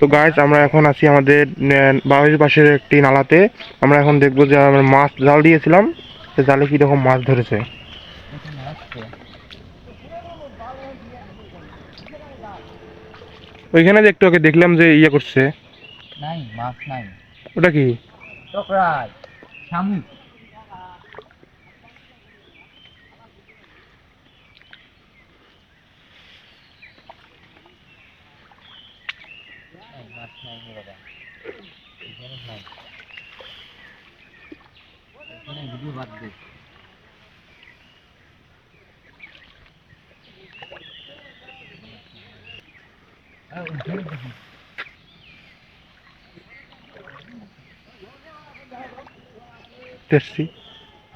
তো গাইস আমরা এখন আছি আমাদের বাড়ির পাশের একটি নালাতে। আমরা এখন দেখবো যে আমরা মাছ জাল দিয়েছিলাম, সে জালে কি রকম মাছ ধরেছে। ওইখানে যে একটু আগে দেখলাম যে ইয়ে করছে। নাই মাছ নাই, ওটা কি? টকরাই শামুক। মাছ নাই রে বাবা, এখানে নাই। এখানে ভিডিও বাদ দে। দেখছি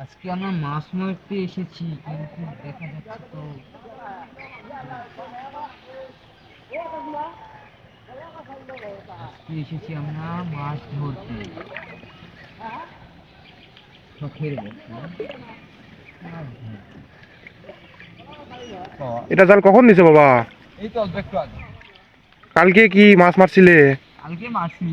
আজকে আমরা মাছ মারতে এসেছি, কিন্তু দেখা যাচ্ছে তো আজকে এসেছি আমরা মাছ ধরতে, শখের বসে মাছ ধরতে। এটা জাল কখন দিছে বাবা? এই তো অল্প একটু আগে। কালকে কি মাছ মারছিলে? কালকে মারছি।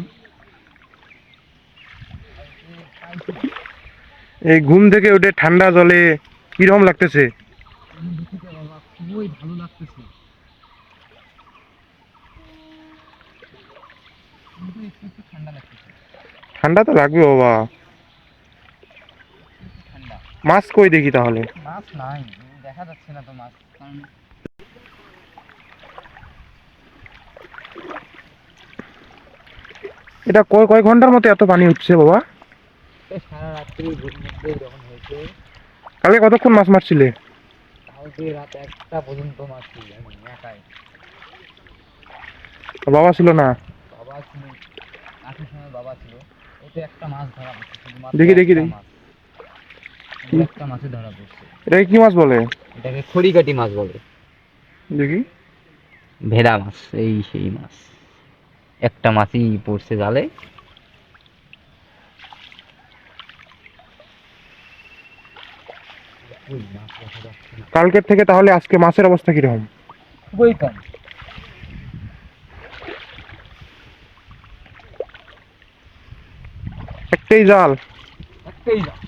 এই ঘুম থেকে উঠে ঠান্ডা জলে কিরকম লাগতেছে? বাবা খুবই ভালো লাগতেছে, কিন্তু একটু একটু ঠান্ডা লাগতেছে। ঠান্ডা তো লাগবে বাবা। ঠান্ডা মাছ কই দেখি তাহলে? মাছ নাই, দেখা যাচ্ছে না তো মাছ, কারণ এটা কয় কয় ঘন্টার মতো এত পানি উঠছে বাবা? সারা রাত্রি মধ্যে যখন হয়েছে। কালকে কতক্ষণ মাছ মারছিলে? কালকে রাত 1টা পর্যন্ত মারছি আমি একাই। বাবা ছিল না? বাবা ছিল, কাঠের সময় বাবা ছিল। এই তো একটা মাছ ধরা পড়ছে, শুধুমাত্র দেখি দেখি একটা দেখি মাছ, একটা মাছে ধরা পড়ছে। এটাকে কি মাছ বলে? এটাকে খড়িকাটি মাছ বলে। দেখি। ভেড়া মাছ, এই সেই মাছ। একটা মাছই পড়ছে জালে। কালকের থেকে তাহলে আজকে মাছের অবস্থা কিরকম? খুবই কম। একটাই জাল? একটাই জাল।